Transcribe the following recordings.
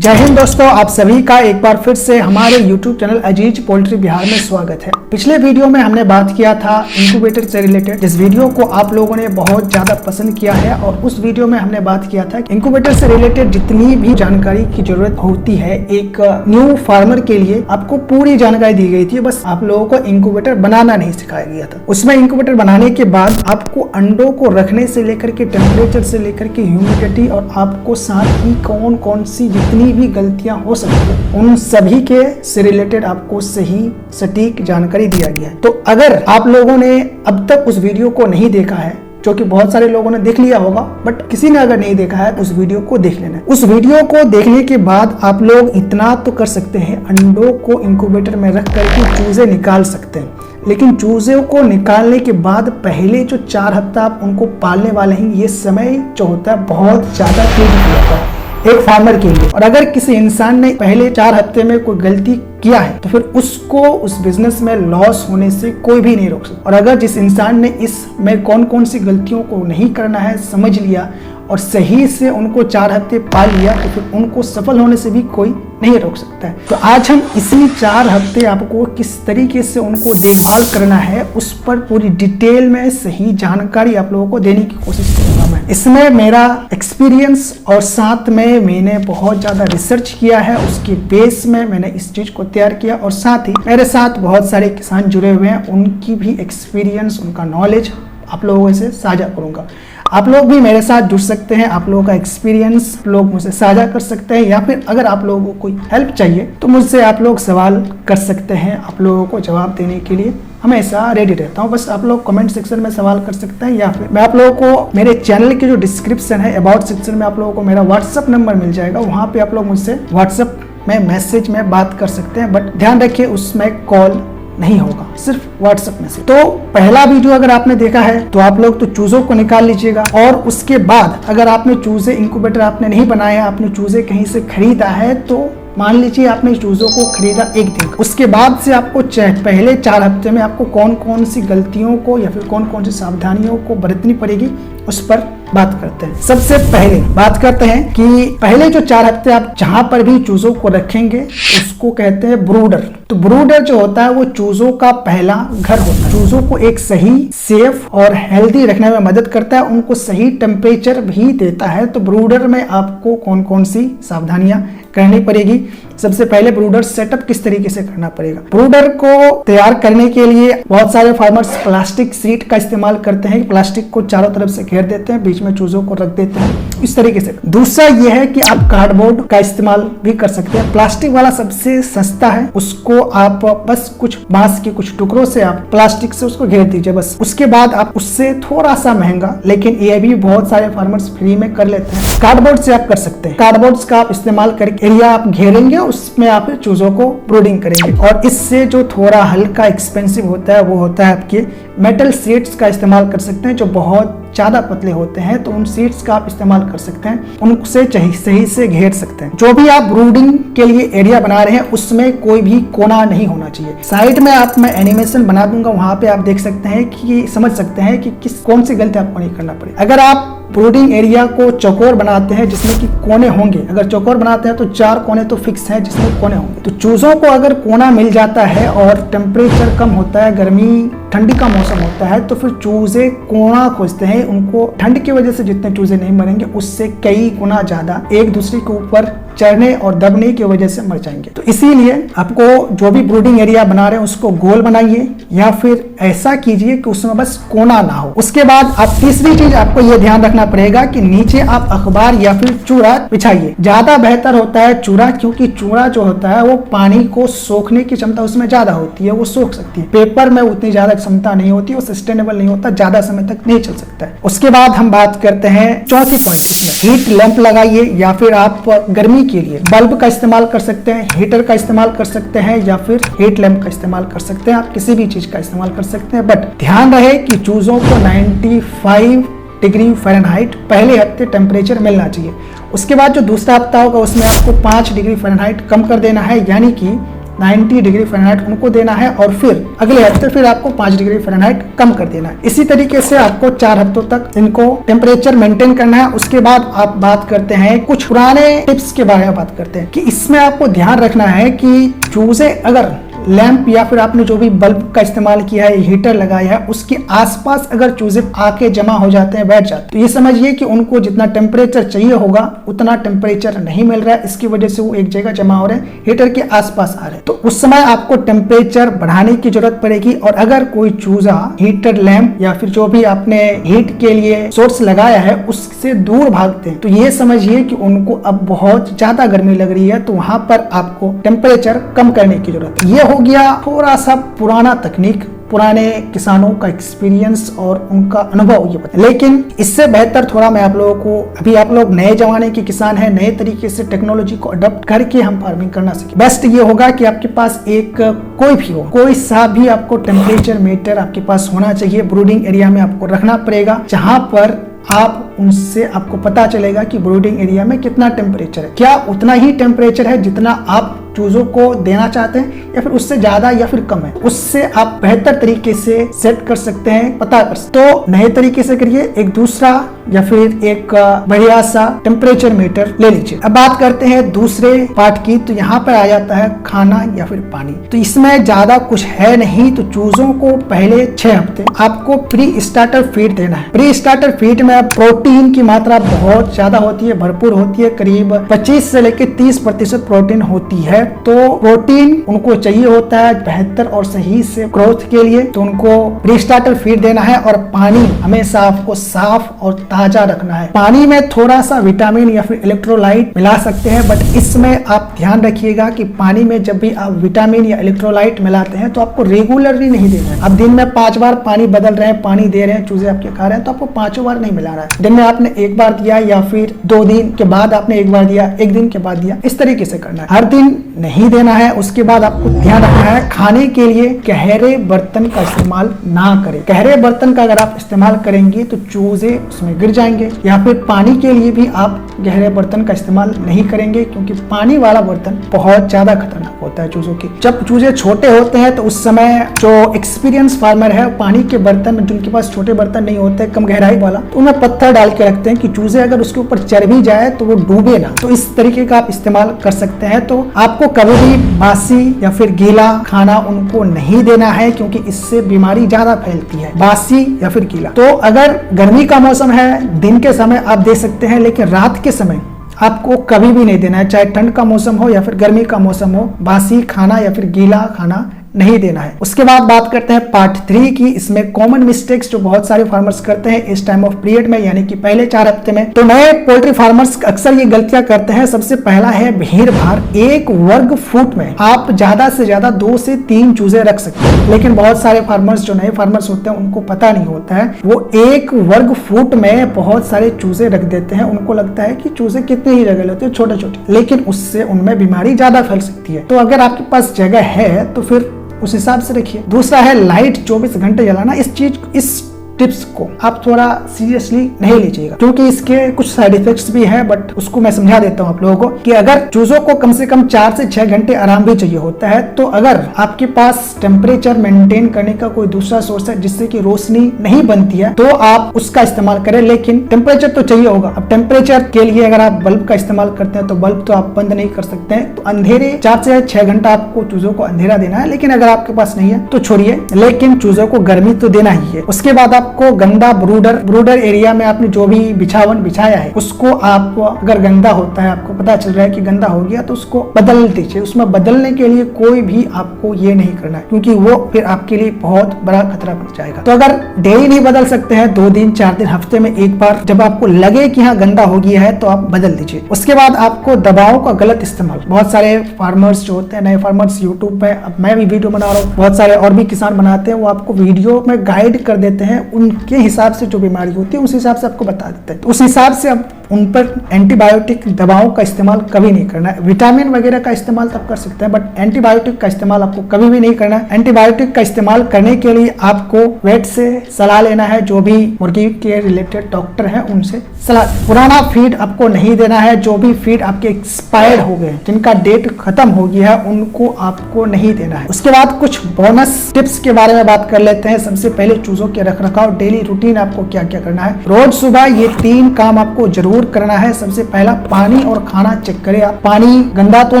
जय हिंद दोस्तों, आप सभी का एक बार फिर से हमारे YouTube चैनल अजीज पोल्ट्री बिहार में स्वागत है। पिछले वीडियो में हमने बात किया था इंक्यूबेटर से रिलेटेड, जिस वीडियो को आप लोगों ने बहुत ज्यादा पसंद किया है। और उस वीडियो में हमने बात किया था कि इंक्यूबेटर से रिलेटेड जितनी भी जानकारी की जरूरत होती है एक न्यू फार्मर के लिए, आपको पूरी जानकारी दी गई थी। बस आप लोगों को इंक्यूबेटर बनाना नहीं सिखाया गया था। उसमें इंक्यूबेटर बनाने के बाद आपको अंडों को रखने से लेकर के टेम्परेचर से लेकर के ह्यूमिडिटी और आपको साथ ही कौन कौन सी जितनी भी गलतियां हो सकती है उन सभी के से रिलेटेड आपको सही सटीक जानकारी दिया गया है। तो अगर आप लोगों ने अब तक उस वीडियो को नहीं देखा है, जो कि बहुत सारे लोगों ने देख लिया होगा, बट किसी ने अगर नहीं देखा है उस वीडियो को देख लेना है। उस वीडियो को देखने के बाद आप लोग इतना तो कर सकते हैं, अंडों को इंक्यूबेटर में रख करके चूजे निकाल सकते हैं। लेकिन चूजे को निकालने के बाद पहले जो 4 हफ्ता आप उनको पालने वाले हैं, ये समय जो होता है बहुत ज्यादा क्रिटिकल होता है एक फार्मर के लिए। और अगर किसी इंसान ने पहले 4 हफ्ते में कोई गलती किया है तो फिर उसको उस बिजनेस में लॉस होने से कोई भी नहीं रोक सकता। और अगर जिस इंसान ने इसमें कौन कौन सी गलतियों को नहीं करना है समझ लिया और सही से उनको 4 हफ्ते पाल लिया तो फिर उनको सफल होने से भी कोई नहीं रोक सकता है। तो आज हम इसी 4 हफ्ते आपको किस तरीके से उनको देखभाल करना है उस पर पूरी डिटेल में सही जानकारी आप लोगों को देने की कोशिश करूंगा। मैं इसमें मेरा एक्सपीरियंस और साथ में मैंने बहुत ज्यादा रिसर्च किया है, उसके बेस में मैंने इस चीज को तैयार किया। और साथ ही मेरे साथ बहुत सारे किसान जुड़े हुए हैं, उनकी भी एक्सपीरियंस, उनका नॉलेज आप लोगों से साझा करूंगा। आप लोग भी मेरे साथ जुड़ सकते हैं, आप लोगों का एक्सपीरियंस लोग मुझसे साझा कर सकते हैं, या फिर अगर आप लोगों को कोई हेल्प चाहिए तो मुझसे आप लोग सवाल कर सकते हैं। आप लोगों को जवाब देने के लिए हमेशा रेडी रहता हूँ। बस आप लोग कमेंट सेक्शन में सवाल कर सकते हैं, या फिर मैं आप लोगों को मेरे चैनल के जो डिस्क्रिप्शन है अबाउट सेक्शन में आप लोगों को मेरा व्हाट्सअप नंबर मिल जाएगा। वहाँ पे आप लोग मुझसे व्हाट्सअप में मैसेज में बात कर सकते हैं, बट ध्यान रखिए उसमें कॉल नहीं होगा, सिर्फ व्हाट्सएप में से। तो पहला वीडियो अगर आपने देखा है तो आप लोग तो चूजों को निकाल लीजिएगा। और उसके बाद अगर आपने चूजे इंक्यूबेटर आपने नहीं बनाया, आपने चूजे कहीं से खरीदा है, तो मान लीजिए आपने चूजों को खरीदा एक दिन, उसके बाद से आपको पहले 4 हफ्ते में आपको कौन कौन सी गलतियों को या फिर कौन कौन सी सावधानियों को बरतनी पड़ेगी उस पर बात करते हैं। सबसे पहले बात करते हैं कि पहले जो 4 हफ्ते आप जहां पर भी चूजों को रखेंगे उसको कहते हैं ब्रूडर। तो ब्रूडर जो होता है वो चूजों का पहला घर होता है। चूजों को एक सही, सेफ और हेल्दी रखने में मदद करता है, उनको सही टेम्परेचर भी देता है। तो ब्रूडर में आपको कौन कौन सी सावधानियां करनी पड़ेगी। सबसे पहले ब्रूडर सेटअप किस तरीके से करना पड़ेगा। ब्रूडर को तैयार करने के लिए बहुत सारे फार्मर्स प्लास्टिक सीट का इस्तेमाल करते हैं। प्लास्टिक को चारों तरफ से घेर देते हैं, बीच में चूजों को रख देते हैं, इस तरीके से। दूसरा यह है कि आप कार्डबोर्ड का इस्तेमाल भी कर सकते हैं। प्लास्टिक वाला सबसे सस्ता है, उसको आप बस कुछ बांस के कुछ टुकड़ों से आप प्लास्टिक से उसको घेर दीजिए बस। उसके बाद आप उससे थोड़ा सा महंगा, लेकिन यह भी बहुत सारे फार्मर्स फ्री में कर लेते हैं, कार्डबोर्ड से आप कर सकते हैं। कार्डबोर्ड का आप इस्तेमाल करके एरिया आप घेरेंगे, उसमें आप चूजों को ब्रूडिंग करेंगे। और इससे जो थोड़ा हल्का एक्सपेंसिव होता है वो होता है आपके मेटल सीट्स का इस्तेमाल कर सकते हैं, जो बहुत ज्यादा पतले होते हैं। तो उन सीट्स का आप इस्तेमाल कर सकते हैं, उनसे सही से घेर सकते हैं। जो भी आप ब्रूडिंग के लिए एरिया बना रहे हैं उसमें कोई भी कोना नहीं होना चाहिए। साइड में मैं एनिमेशन बना दूंगा, वहां पे आप देख सकते हैं कि समझ सकते हैं कि कौन सी गलती आपको नहीं करना पड़े। अगर आप ब्रूडिंग एरिया को चौकोर बनाते हैं जिसमें कि कोने होंगे, अगर चौकोर बनाते हैं तो 4 कोने तो फिक्स हैं जिसमें कोने होंगे। तो चूजों को अगर कोना मिल जाता है और टेम्परेचर कम होता है, गर्मी ठंडी का मौसम होता है, तो फिर चूजे कोना खोजते हैं। उनको ठंड की वजह से जितने चूजे नहीं मरेंगे उससे कई गुना ज्यादा एक दूसरे के ऊपर चढ़ने और दबने की वजह से मर जाएंगे। तो इसीलिए आपको जो भी ब्रूडिंग एरिया बना रहे हैं उसको गोल बनाइए, या फिर ऐसा कीजिए कि उसमें बस कोना ना हो। उसके बाद आप तीसरी चीज आपको यह ध्यान रखना पड़ेगा कि नीचे आप अखबार या फिर चूड़ा बिछाइए। ज्यादा बेहतर होता है चूड़ा, क्योंकि चूड़ा जो होता है वो पानी को सोखने की क्षमता उसमें ज्यादा होती है, वो सोख सकती है। पेपर में उतनी ज्यादा क्षमता नहीं होती, वो सस्टेनेबल नहीं होता, ज्यादा समय तक नहीं चल सकता है। उसके बाद हम बात करते हैं चौथी पॉइंट, इसमें हीट लैंप लगाइए, या फिर आप गर्मी के लिए बल्ब का इस्तेमाल कर सकते हैं, हीटर का इस्तेमाल कर सकते हैं, या फिर हीट लैंप का इस्तेमाल कर सकते हैं। आप किसी भी चीज का इस्तेमाल कर सकते हैं, बट ध्यान रहे कि चूजों को 95 डिग्री फ़ारेनहाइट पहले हफ्ते टेम्परेचर मिलना चाहिए। उसके बाद जो दूसरा हफ्ता होगा उसमें आपको 5 डिग्री फ़ारेनहाइट कम कर देना है, यानी कि 90 डिग्री फ़ारेनहाइट उनको देना है और फिर अगले हफ्ते फिर आपको 5 डिग्री फ़ारेनहाइट कम कर देना है। इसी तरीके से आपको 4 हफ्तों तक इनको टेम्परेचर मेंटेन करना है। उसके बाद आप बात करते हैं कुछ पुराने टिप्स के बारे में बात करते हैं कि इसमें आपको ध्यान रखना है कि चूजे अगर लैंप या फिर आपने जो भी बल्ब का इस्तेमाल किया है, हीटर लगाया है, उसके आसपास अगर चूजे आके जमा हो जाते हैं, बैठ जाते हैं, तो ये समझिए कि उनको जितना टेम्परेचर चाहिए होगा उतना टेम्परेचर नहीं मिल रहा है। इसकी वजह से वो एक जगह जमा हो रहे हैं, हीटर के आसपास आ रहे हैं। तो उस समय आपको टेम्परेचर बढ़ाने की जरूरत पड़ेगी। और अगर कोई चूजा हीटर, लैंप या फिर जो भी आपने हीट के लिए सोर्स लगाया है उससे दूर भागते हैं, तो ये समझिए कि उनको अब बहुत ज्यादा गर्मी लग रही है, तो वहां पर आपको टेम्परेचर कम करने की जरूरत है। ये हो गया थोड़ा सा पुराना तकनीक, पुराने किसानों का एक्सपीरियंस और उनका अनुभव ये बता। लेकिन इससे बेहतर थोड़ा मैं आप लोगों को, अभी आप लोग नए जमाने के किसान हैं, नए तरीके से टेक्नोलॉजी को अडॉप्ट करके हम फार्मिंग करना सीखें। बेस्ट ये होगा कि आपके पास एक कोई भी हो, कोई सा भी आपको टेम्परेचर मीटर आपके पास होना चाहिए। ब्रूडिंग एरिया में आपको रखना पड़ेगा, जहां पर आप उनसे आपको पता चलेगा कि ब्रूडिंग एरिया में कितना टेम्परेचर है, क्या उतना ही टेम्परेचर है जितना आप चूजों को देना चाहते हैं या फिर उससे ज्यादा या फिर कम है। उससे आप बेहतर तरीके से सेट कर सकते हैं, पता कर सकते हैं। तो नए तरीके से करिए, एक दूसरा या फिर एक बढ़िया सा टेम्परेचर मीटर ले लीजिए। अब बात करते हैं दूसरे पार्ट की। तो यहाँ पर आ जाता है खाना या फिर पानी। तो इसमें ज्यादा कुछ है नहीं। तो चूजों को पहले 6 हफ्ते आपको प्री स्टार्टर फीड देना है। प्री स्टार्टर फीड में प्रोटीन की मात्रा बहुत ज्यादा होती है, भरपूर होती है, करीब 25 से लेकर 30% प्रोटीन होती है। तो प्रोटीन उनको चाहिए होता है बेहतर और सही से ग्रोथ के लिए, तो उनको प्री स्टार्टर फीड देना है। और पानी हमेशा आपको साफ और ताजा रखना है। पानी में थोड़ा सा विटामिन या फिर इलेक्ट्रोलाइट मिला सकते हैं, बट इसमें आप ध्यान रखिएगा कि पानी में जब भी आप विटामिन या इलेक्ट्रोलाइट मिलाते हैं तो आपको रेगुलरली नहीं देना है। आप दिन में 5 बार पानी बदल रहे हैं, पानी दे रहे हैं, चूजे आपके खा रहे हैं, तो आपको 5 बार नहीं मिला रहा है। दिन में आपने 1 बार दिया या फिर 2 दिन के बाद आपने 1 बार दिया, 1 दिन के बाद दिया, इस तरीके से करना है। हर दिन नहीं देना है। उसके बाद आपको ध्यान रखना है खाने के लिए गहरे बर्तन का इस्तेमाल ना करें। गहरे बर्तन का अगर आप इस्तेमाल करेंगे तो चूजे उसमें गिर जाएंगे। या फिर पानी के लिए भी आप गहरे बर्तन का इस्तेमाल नहीं करेंगे, क्योंकि पानी वाला बर्तन बहुत ज्यादा खतरनाक होता है चूजों के। जब चूजे छोटे होते हैं तो उस समय जो एक्सपीरियंस फार्मर है, पानी के बर्तन, जिनके पास छोटे बर्तन नहीं होते, कम गहराई वाला, तो उनमें पत्थर डाल के रखते हैं कि चूजे अगर उसके ऊपर चढ़ भी जाए तो वो डूबे ना। तो इस तरीके का आप इस्तेमाल कर सकते हैं। तो आपको कभी भी बासी या फिर गीला खाना उनको नहीं देना है, क्योंकि इससे बीमारी ज्यादा फैलती है, बासी या फिर गीला। तो अगर गर्मी का मौसम है, दिन के समय आप दे सकते हैं, लेकिन रात के समय आपको कभी भी नहीं देना है, चाहे ठंड का मौसम हो या फिर गर्मी का मौसम हो, बासी खाना या फिर गीला खाना नहीं देना है। उसके बाद बात करते हैं पार्ट 3 की। इसमें कॉमन मिस्टेक्स जो बहुत सारे फार्मर्स करते हैं इस टाइम ऑफ पीरियड में, यानी कि पहले 4 हफ्ते में। तो नए पोल्ट्री फार्मर्स अक्सर ये गलतियां करते हैं। सबसे पहला है भीड़ भाड़। 1 वर्ग फुट में आप ज्यादा से ज्यादा 2 से 3 चूजे रख सकते हैं, लेकिन बहुत सारे फार्मर्स जो नए फार्मर्स होते हैं उनको पता नहीं होता है। वो 1 वर्ग फुट में बहुत सारे चूजे रख देते हैं। उनको लगता है कि चूजे कितने ही जगह लेते हैं, छोटे छोटे, लेकिन उससे उनमें बीमारी ज्यादा फैल सकती है। तो अगर आपके पास जगह है तो फिर उस हिसाब से रखिए। दूसरा है लाइट 24 घंटे जलाना। इस टिप्स को आप थोड़ा सीरियसली नहीं लीजिएगा, क्योंकि इसके कुछ साइड इफेक्ट्स भी हैं, बट उसको मैं समझा देता हूं आप लोगों को कि अगर चूजों को कम से कम 4 से 6 घंटे आराम भी चाहिए होता है, तो अगर आपके पास टेम्परेचर मेंटेन करने का कोई दूसरा सोर्स है जिससे कि रोशनी नहीं बनती है, तो आप उसका इस्तेमाल करें। लेकिन टेम्परेचर तो चाहिए होगा। अब टेम्परेचर के लिए अगर आप बल्ब का इस्तेमाल करते हैं तो बल्ब तो आप बंद नहीं कर सकते हैं। तो अंधेरे 4 से 6 घंटा आपको चूजों को अंधेरा देना है, लेकिन अगर आपके पास नहीं है तो छोड़िए, लेकिन चूजों को गर्मी तो देना ही है। उसके बाद आपको गंदा ब्रूडर एरिया में आपने जो भी बिछावन बिछाया है उसको आप, अगर गंदा होता है, आपको पता चल रहा है कि गंदा हो गया, तो उसको बदल दीजिए। उसमें बदलने के लिए कोई भी आपको ये नहीं करना है, क्योंकि वो फिर आपके लिए बहुत बड़ा खतरा बन जाएगा। तो अगर डेली नहीं बदल सकते हैं, 2 दिन 4 दिन हफ्ते में 1 बार जब आपको लगे कि हाँ गंदा हो गया है तो आप बदल दीजिए। उसके बाद आपको दबाव का गलत इस्तेमाल, बहुत सारे फार्मर्स जो होते हैं, नए फार्मर्स यूट्यूब पे, अब मैं भी वीडियो बना रहा हूँ, बहुत सारे और भी किसान बनाते हैं, वो आपको वीडियो में गाइड कर देते हैं। उनके हिसाब से जो बीमारी होती है उस हिसाब से आपको बता देते हैं। तो उस हिसाब से आप उन पर एंटीबायोटिक दवाओं का इस्तेमाल कभी नहीं करना है। विटामिन वगैरह का इस्तेमाल तब कर सकते हैं, बट एंटीबायोटिक का इस्तेमाल आपको कभी भी नहीं करना है। एंटीबायोटिक का इस्तेमाल करने के लिए आपको वेट से सलाह लेना है, जो भी मुर्गी के रिलेटेड डॉक्टर हैं उनसे सलाह। पुराना फीड आपको नहीं देना है, जो भी फीड आपके एक्सपायर्ड हो गए, जिनका डेट खत्म हो गया है, उनको आपको नहीं देना है। उसके बाद कुछ बोनस टिप्स के बारे में बात कर लेते हैं। सबसे पहले चूजों के रखरखाव, डेली रूटीन आपको क्या क्या करना है। रोज सुबह ये 3 काम आपको जरूर करना है। सबसे पहला, पानी और खाना चेक करें आप, पानी गंदा तो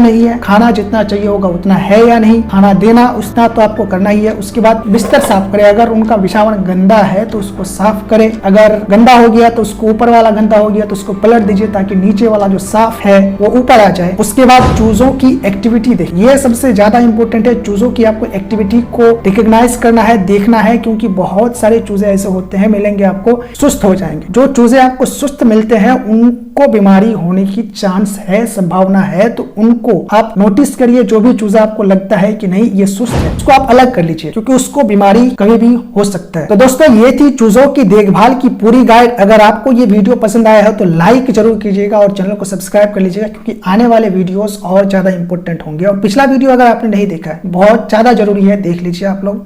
नहीं है, खाना जितना चाहिए होगा उतना है या नहीं, खाना देना उतना तो आपको करना ही है। उसके बाद बिस्तर साफ करें, अगर उनका बिछावन गंदा है तो उसको साफ करें, अगर गंदा हो गया तो उसको, ऊपर वाला गंदा हो गया तो उसको पलट दीजिए ताकि नीचे वाला जो साफ है वो ऊपर आ जाए। उसके बाद चूजों की एक्टिविटी देखिए, ये सबसे ज्यादा इंपॉर्टेंट है। चूजों की आपको एक्टिविटी को रिकॉग्नाइज करना है, देखना है, क्योंकि बहुत सारे चूजे ऐसे होते हैं मिलेंगे आपको सुस्त हो जाएंगे। जो चूजे आपको सुस्त मिलते हैं उनको बीमारी होने की चांस है, संभावना है, तो उनको आप नोटिस करिए। जो भी चूजा आपको लगता है कि नहीं ये सुस्त है, उसको आप अलग कर लीजिए, क्योंकि उसको बीमारी कभी भी हो सकता है। तो दोस्तों ये थी चूजों की देखभाल की पूरी गाइड। अगर आपको ये वीडियो पसंद आया है तो लाइक जरूर कीजिएगा और चैनल को सब्सक्राइब कर लीजिएगा, क्योंकि आने वाले वीडियोस और ज्यादा इंपॉर्टेंट होंगे। और पिछला वीडियो अगर आपने नहीं देखा है, बहुत ज्यादा जरूरी है, देख लीजिए आप लोग।